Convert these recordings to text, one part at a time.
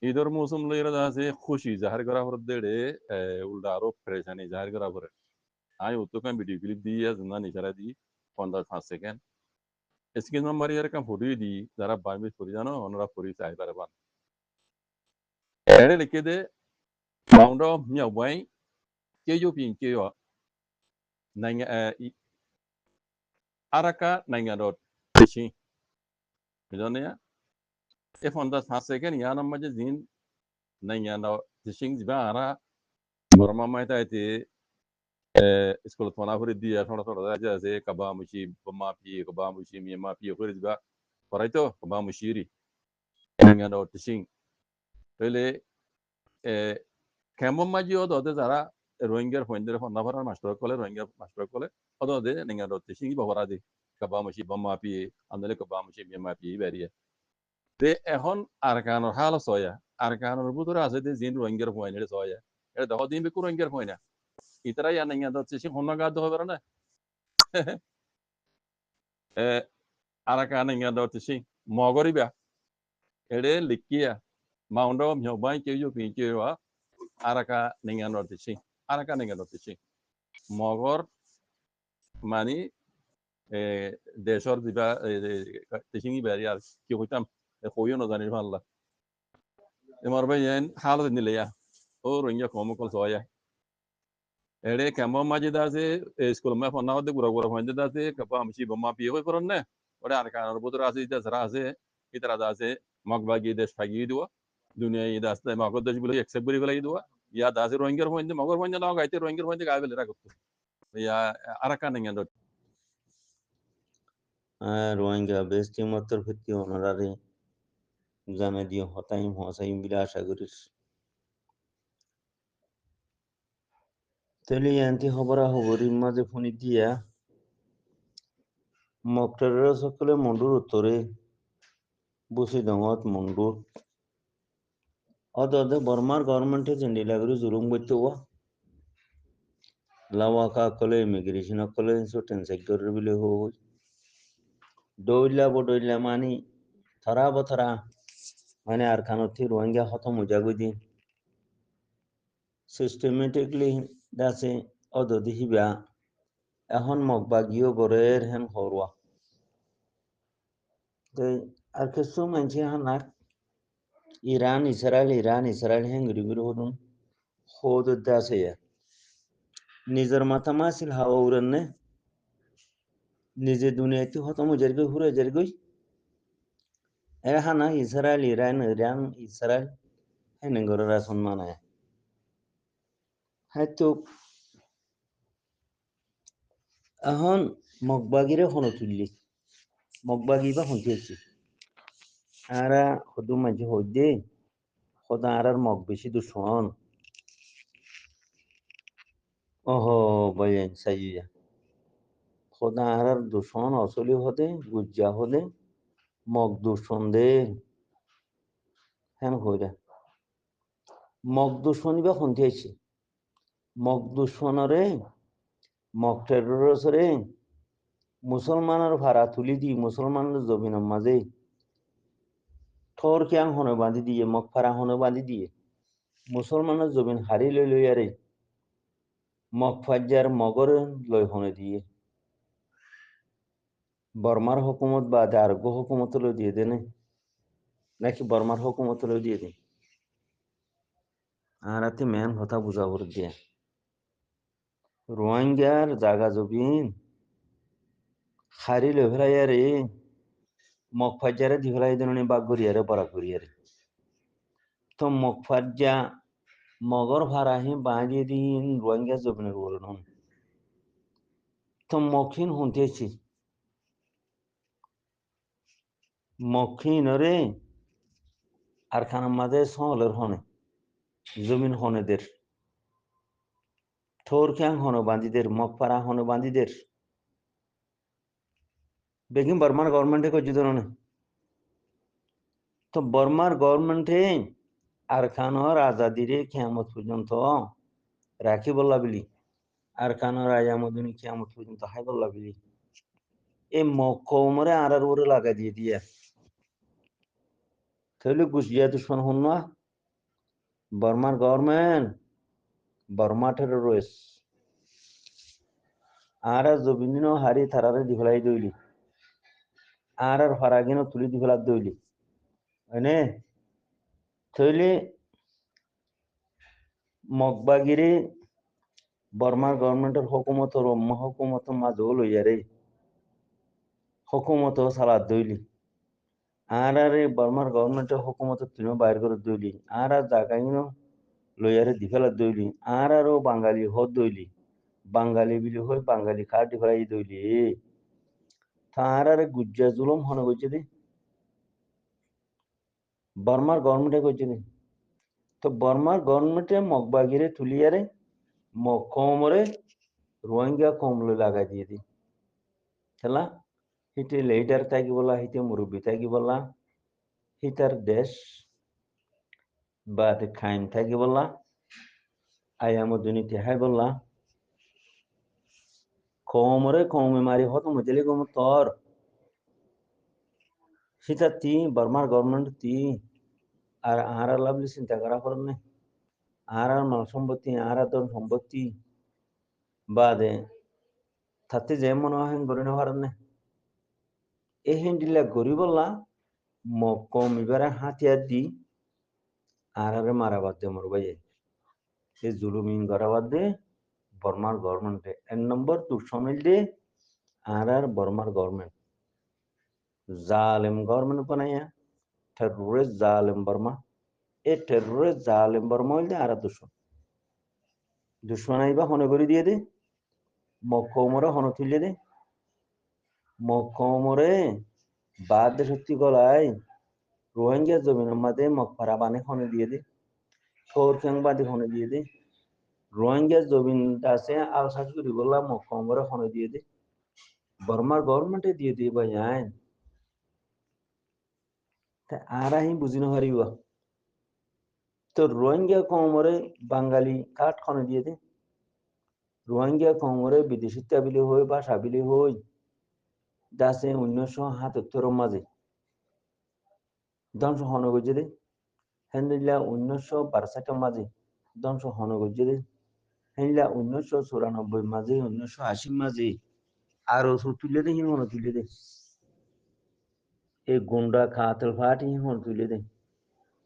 ঈদের মৌসুম লইরা আছে খুশি জাহির করা পর দেড়ে উল্টা আরো পরেশানি জাহির করা পরে আমি উত্তরকান ভিডিও ক্লিপ দিয়ে না নিচারা দি 5 সেকেন্ড স্ক্রিন নাম্বার ইয়ার কাম ফুটিয়ে দি যারা বারমিস করি জানো ওনারা ফুরি চাই তারা বান এড়ে লিখে দে মাউন্ড অফ মিয়াও বাই কে ইউ পিন কে ইউ নাইঙ্গা আরাকা নাইঙ্গা ডট ফিশিং বুঝনে এ 5 সেকেন্ড ইয়া নাম্বার যে জিন নাইঙ্গা ডট ফিশিং জিবা আরা বর্মা মাইতা এতে school tona hore dia thora thora raja se kaba mushi bama pi kaba mushi mi ma pi hore diba paraito kaba mushiri ngano tishing tele kemo maji odo de zara rohingya hoinder honna phara master kole rohingya master kole odo de ngano tishing ba hora de kaba mushi bama pi andale kaba mushi mi ma pi beriye te এখন আরকানোর হাল soya আরকানোর ভিতরে আছে যে জিন রোহিঙ্গার point soya এটা দেখো দিন বিকু রোহিঙ্গার point ইতারা ইয়া নাই যাচ্ছে সে হন্না গাদ হবে না আরাকান ইয়া দতে সে মগরিবা এড়ে লিকিয়া মাউন্ড অফ বাই কে ইউ পি কে ওয়া আরাকা নিঙ্গা দতে সে আরাকা নিঙ্গা দতে সে মগর মানি দেশর দিবা তেসিংই বাড়ি আর কি হইতাম কইও না জানি ভাল্লা এমার ভাই হালত নিলে ও রোহিঙ্গা কমকল সয়া এড়ে কেমন মাঝে দাসে স্কুল মে ফোন হতে গুড়া গুড়া ফোন দাসে কাপা আমসি বম্মা পিয়ে হয়ে পড়ন না ওরে আর কারণ বুতর আছে ইতা যারা আছে ইতারা দাসে মগবাগি দেশ ফাগি দিও দুনিয়া ই দাস মগ দেশ বলে একসেপ্ট করে ফেলাই দিও ইয়া দাসে রোহিঙ্গার ফোন মগর ফোন না গাইতে রোহিঙ্গার ফোন গায় বেলে রাখতো ইয়া আরাকান নিয়া দট রোহিঙ্গা বেস্টি মতর ভিত্তি ওনারারে জানা দিয়ে হতাইম হসাইম বিলা আশা করিস তেলি আনতি হবরা হবরির মাঝে ফোনি দিয়া মকটারের সকলে মন্ডুর উত্তরে বুসি দঙত মন্ডুর অদে বর্মার গভর্নমেন্টে জেন্ডিলাগরি জুলুম করতে হওয়া লাওয়াকা কলে ইমিগ্রেশন কলে সুটেন সেক্টর বিলে হই দইলা বডইলা মানি থরা বথরা মানে আর খানতি রোহিঙ্গা খতম মুজাগুদি সিস্টেমেটিকলি দাসে অদদি হিবা এখন মগবাগিও গরের হেন হরওয়া আর কিছু মানছি হানাক ইরান ইসরায়েল হেন গরিবির হদুন খোদ দাসে নিজের মাথা মাসিল হাওয়া উড়নে নিজে দুনিয়াতে হতম জেরগই হুরে জেরগই হানা ইসরায়েল ইরান ইসরায়েল হেন গরের আসন মানায় হয়তো এখন মগবাগিরে হনো তুললি মগবাগি বা হইতেছি আরা হদু মাঝে হইদে খোদা আর মগ বেশি দুশন ওহো বয়েন সাইয়া খোদা আর দুশন অসলি হদে গুজ্জা হদে মগ দুশন দে হেন হইরা মগ দুশনি বা হইতেছি মগ দুশনরে মগ টেররসরে মুসলমানের ভাড়া তুলি দি মুসলমানের জমিনের মাঝে ঠোর ক্যাং হনে বাঁধি দিয়ে মগ ফাড়া হনে বাঁধি দিয়ে মুসলমানের জমিন হারি লই লইয়ারে মগ ফাজ্জার মগর লই হনে দিয়ে বর্মার হুকুমত বা আরোগ্য হুকুমত লই দিয়ে দেনে নাকি বর্মার হুকুমত লই দিয়ে দেন আর আতে মেন কথা বুঝাবর দিয়ে রোহিঙ্গার জাগা জবিন হারি লই ফেলাইয়ারে মগ ফাজ্জারে দি ফেলাই দেন বাগ করিয়ারে বড়া করিয়ারে তো মগ ফাজ্জা মগর ভাড়াহি বাঁধিয়ে দিন রোহিঙ্গা জবিনের বলুন তো মখিন হতেছি মখিনরে আর খানার মাঝে সলের হনে জমিন হনেদের ঠোর খ্যাং হনো বাঁধিদের মগপাড়া হনো বাঁধিদের বেগিন বর্মার গভর্নমেন্টে করছি তো তো বর্মার গভর্নমেন্টে আর খানোর আজাদিরে খেয়ামত পর্যন্ত রাখি বললা বলি আর কানোর আয়ামদিনী কিয়ামত পর্যন্ত হাইবল্লা বিলি এই মকমরে আর ওরে লাগা দিয়ে দিয়া তাহলে গুছিয়া দুশ্মন হন না বর্মার গভর্নমেন্ট বর্মা টেরোরিস্ট আর জবিন হারি থারারে দিফলাই দইলি আর ফারাগিনও তুলি দিফলার দইলি হয়নে তাহলে মগবাগিরি বর্মার গভর্নমেন্টের হুকুমত রম্মা হুকুমত মাঝও লইয়ারে হুকুমত সালাদ দইলি আর বর্মার গভর্নমেন্টের হুকুমত তুমিও বাইর করে দইলি আর জাগাইনো লইয়ারে দিফেলা দইলি আরও বাঙালি হদ দইলি বাঙালি বিলি হই বাঙালি খার দিফেলাই দইলি তার গুজ্জা জুলুম হনে করছে দি বর্মার গভর্নমেন্টে করছে দি তো বর্মার গভর্নমেন্টে মগবাগিরে তুলিয়ারে কমরে রোহিঙ্গা কমলে লাগাই দিয়ে দি খেলা হিতে লিডার থাকি বলা হিতে মুরব্বী থাকি বলা হিতার দেশ বা খাইন থাকি বলা আয়াম দুর্নীতি হাই বললা কমরে কমে মারি হত মজলি কম তর সেটা তি বর্মার গভর্নমেন্ট তি আর আহারা লাভলি চিন্তা করা করেন না আর মাল সম্পত্তি আর ধন সম্পত্তি বাদে তাতে যে মনে হয় গড়ে না পারেন না এই হিন্দিলা গড়ি বললা কম এবারে হাতিয়ার দি আর মারা বাদ দে মর ভাইয়ে এই জুলুমিন করা বাদ দে বর্মার গভর্নমেন্টে 1 নম্বর দুঃসমল দে আর বর্মার গভর্নমেন্ট জালেম গভর্নমেন্ট বানাইয়া টেরোরিস্ট জালেম বর্মা এই টেরোরিস্ট জালেম বর্মা হইলে আর দুশ্মন আইবা হনে করে দিয়ে দে মকমরে হন তুলে দে মকমরে বাদ দে সত্যি গলায় রোহিঙ্গা জমিনের মাঝে মকপারা বানে হনে দিয়ে দে সৌর বাদে হনে দিয়ে দে রোহিঙ্গা জমিন আছে আলসাজ করি বললা মকমরে হনে দিয়ে দে বর্মার গভর্নমেন্টে দিয়ে দিয়ে ভাই আইন আর আহি বুঝি না হারিবা তো রোহিঙ্গা কমরে বাঙালি কাঠ খনে দিয়ে দে রোহিঙ্গা কমরে বিদেশিতা বিলি হই ভাষা বিলি হই দাসে 1977 মাঝে ধ্বংস হন গজে দে হেনলা 1962 মাঝে ধ্বংস হন গজে দে হেনলা 1994 মাঝে 1980 মাঝে আরো তুলে দে হিমন তুলে দে এই গুন্ডা কাতল ফাটি হিমন তুলে দে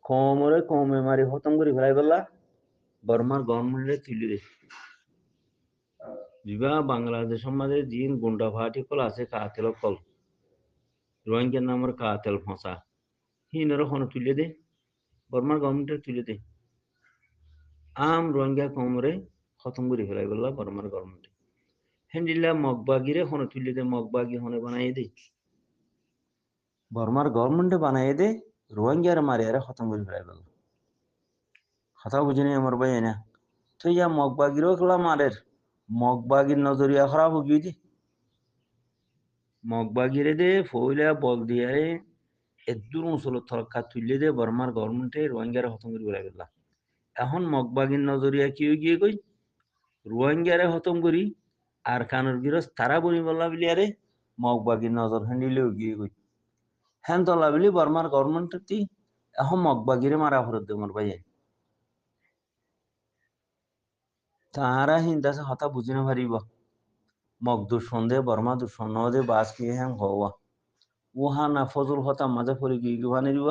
কমরে কমে মারি খতম করে ফেলাই বললা বর্মার গভর্নমেন্টে তুলে দে বিবাহ বাংলাদেশের মাঝে জিন গুন্ডা ফাটি কল আছে কাতেল কল রোহিঙ্গা নামের কাতেল ফসা হিনের হন তুলে দে বর্মার গভর্নমেন্টে তুলে দে আম রোহিঙ্গা কমরে খতম করে ফেলাই বললা বর্মার গভর্নমেন্টে হেন্ডিল্লা মগবাগিরে হন তুলে দে মগবাগি হনে বানাই দে বর্মার গভর্নমেন্টে বানাই দে রোহিঙ্গার মারি আরে খতম করে ফেলাই বললা কথা বুঝিনি আমার ভাই না তো ইয়া মগবাগিরও খেলা মারের মগবাগির নজরিয়া খারাপ হয়ে গিয়ে মগবাগিরে দে ফইলা বল দিয়ারে এদুর মুসল থরকা তুলে দে বর্মার গভর্নমেন্টে রোহিঙ্গারে খতম করে ফেলাই বললা এখন মগবাগির নজরিয়া কি হয়ে গিয়ে কই রোহিঙ্গারে খতম করি আর কানুর গিরস তারা বনি বললা বিলিয়ারে মগবাগির নজর হ্যান্ডিলেও গিয়ে কই হ্যান তলা বিলি বর্মার গভর্নমেন্টে এখন মগবাগিরে মারা ফরত দে মোর ভাই তাহারা হিন্দাসে হতা বুঝি না পারিব মগ দুশ্মন দে বর্মা দুশ্মন দে বাস কি হ্যাং হওয়া উহা না ফজল হতা মাঝে পড়ে গিয়ে গিয়ে দিব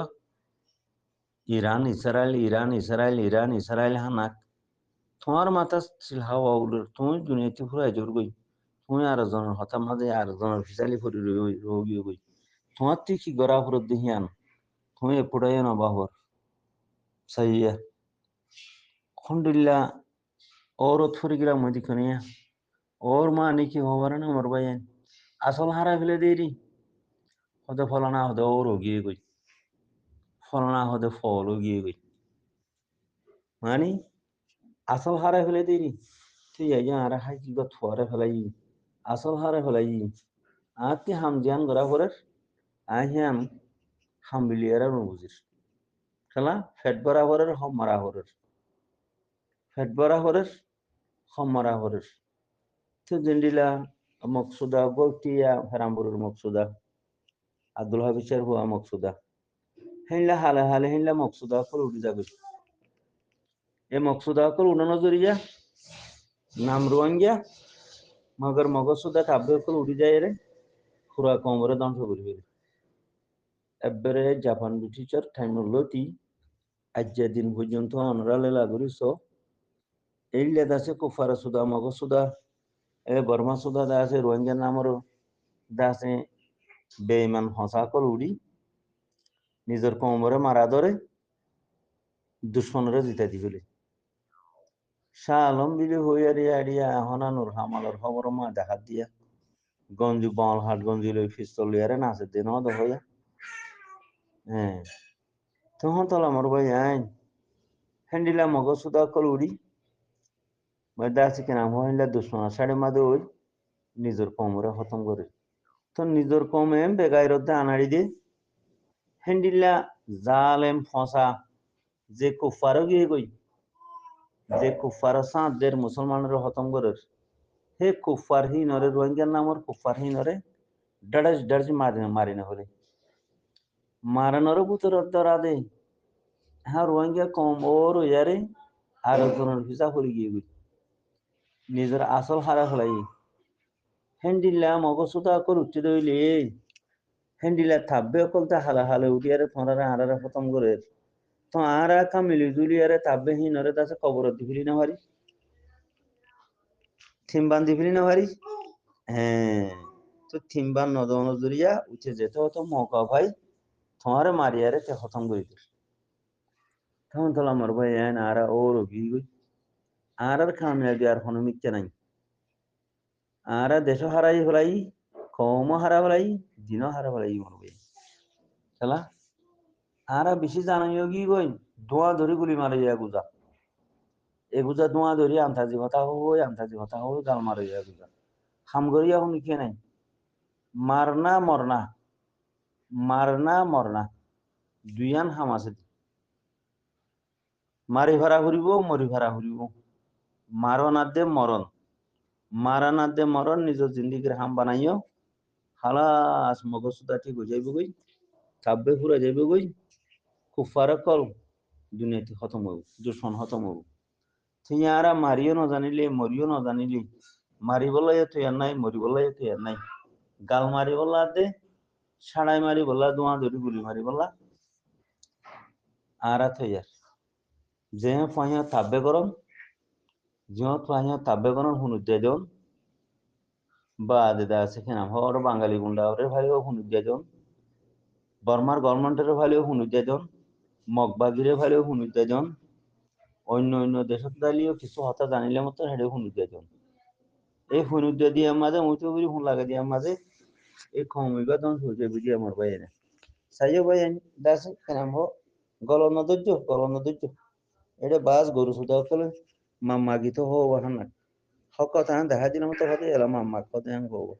Iran Israel Iran Israel Iran Israel হানাক তোমার মাথা হাওয়া উড়ে তুমি দুনিয়াতে ফুরাই জোর গই তুমি আর জনের হতা মাঝে আর জনের ফিসালি পড়ি রোগী গই তোমার তুই কি গড়া ফরত দেহিয়ান তুমি এপড়াই না বাহর সাইয়া খন্ডিল্লা औरत फुरी गिरा मदी कनिया और मां निकी होवर ना मर भाई আসল হারা ফেলে দেরি হতে ফলানা হতে ওরও গিয়ে গই ফলানা হতে ফলও গিয়ে গই মানে আসল হারা ফেলে দেরি তুই এই আর হাই কি গো থরে ফেলাই আসল হারা ফেলাই আতি হাম জান গরা করে আহিয়াম হাম বিলিয়ারা বুঝিস খেলা ফেট বরাবরের হম মারা হরের ফেট বরাবরের হম মারা হরের তো জেন্ডিলা মকসুদা গোটিয়া হেরামপুরের মকসুদা আব্দুল হাবিসের হুয়া মকসুদা হেনলা হালে হালে হেনলা মকসুদা কল উঠি যাবে এ মকসুদা কল উড়ানো জরিয়া নাম রোয়াঙ্গিয়া মগর মগসুদা কাব্য কল উড়ি যায় রে পুরা কমরে ধ্বংস করবে এবারে জাপান ব্রিটিশার টেকনোলজি আজ্যা দিন পর্যন্ত অনরালে লাগরিস এই লেদাসে কুফারা সুদা মগসুদা এ বর্মা সুদা দাসে রোহিঙ্গা নামর দাসে বেঈমান হসাকল উড়ি নিজের কোমরে মারা ধরে দুশ্মনরে জিতা দি ফেলে শাহ আলম বিলি হইয়ারিয়া আড়িয়া হনা নুর হামালর খবর মা দেখা দিয়া গঞ্জি বল হাট গঞ্জি লই পিস্তল লিয়ারে নাচে দিন হইয়া হ্যাঁ তখন তো আমার ভাই আইন হ্যান্ডিলা মগসুদা কল উড়ি দাসি কেনা হইলা দুশ্মন সাড়ে মাদে ওই নিজের কোমরে খতম করে তো নিজের কমে বেগাইরতে আনাড়ি দিয়ে হ্যান্ডিল্লা জালেম ফসা যে কুফারও গিয়ে গই যে কুফার সাঁতদের মুসলমানের খতম করে হে কুফার হি নরে রোহিঙ্গার নামর কুফার হি নরে ডাড়াস ডাড়স মারি না হলে মারানোরও বুতর দরা দে হ্যাঁ রোহিঙ্গা কম ওর ইয়ারে আর একজনের ভিসা করে গিয়ে গই নিজের আসল হারা ফেলাই হ্যান্ডিল্লা মগসুদা কর উঠতে দইলে হ্যান্ডিলা থাকবে কলতে হালা হালে উঠিয়ারে থরারে আড়ারে খতম করে তো আর একা মিলি জুলিয়ারে থাকবে হিনরে তাছে কবর দিফিলি না হারি থিমবান দিফিলি না হারি হ্যাঁ তো থিমবান নদন জুরিয়া উঠে যেতে হতো মৌকা ভাই তোমারে মারিয়ারে তে খতম করে দিল তখন তো আমার ভাই এন আর ওর অভি গই আর কামিয়াবি আর কোনো মিথ্যে নাই আর দেশ হারাই হলাই কমও হারা হলাই দিনও হারা হলাই মনে ভাই খেলা আর বেশি জানাইও কি কই ধোঁয়া ধরি গুলি মারে এগুজা এগুজা ধোঁয়া ধরি আন্তাজি কথা হই গাল মারে এগুজা হাম করিয়া শুনি কে নাই মারনা মরনা দুইয়ান হাম আছে মারি ভাড়া ঘুরিব মরি ভাড়া ঘুরিব মারণ আদে মরণ মারান আদে মরণ নিজের জিন্দিগির হাম বানাইও হালাস মগজুদা ঠিক হয়ে যাইব গই কাব্যে ফুরা যাইব গই কুফারে কল দুনিয়াতে খতম হব দুশ্মন খতম হব তুই আর মারিও না জানিলে মরিও না জানিলে মারিবলাই তুই আর নাই মরিবলাই তুই আর নাই গাল মারি বললা দে সাড়াই মারি বললা দোয়া ধরি গুলি মারি বললা আর তুই আর যে ফাইয়া তাব্বে গরম যে ফাইয়া তাব্বে গরম হুনুদ্দে জন বা দেদা সেখানে হর বাঙালি গুন্ডা ওরে ভাইও হুনুদ্দে জন বর্মার গভর্নমেন্টের ভাইও হুনুদ্দে জন মগবাগিরে ভাইও হুনুদ্দে জন অন্য দেশত দালিও কিছু হতা জানিলে মতো হেডে হুনুদ্দে জন এই হুনুদ্দে দিয়ে মাঝে মুইতো করি হুন লাগে দিয়ে মাঝে এই কমিবা দন সূর্য বিধি আমার ভাই না সাইও ভাই দাস কেন হো গলন ধৈর্য এটা বাস গরু সুদা কলে মাম্মা গীত হো ওখান না হক কথা দেখা দিলাম তো কথা এলাম মাম্মা কথা হবো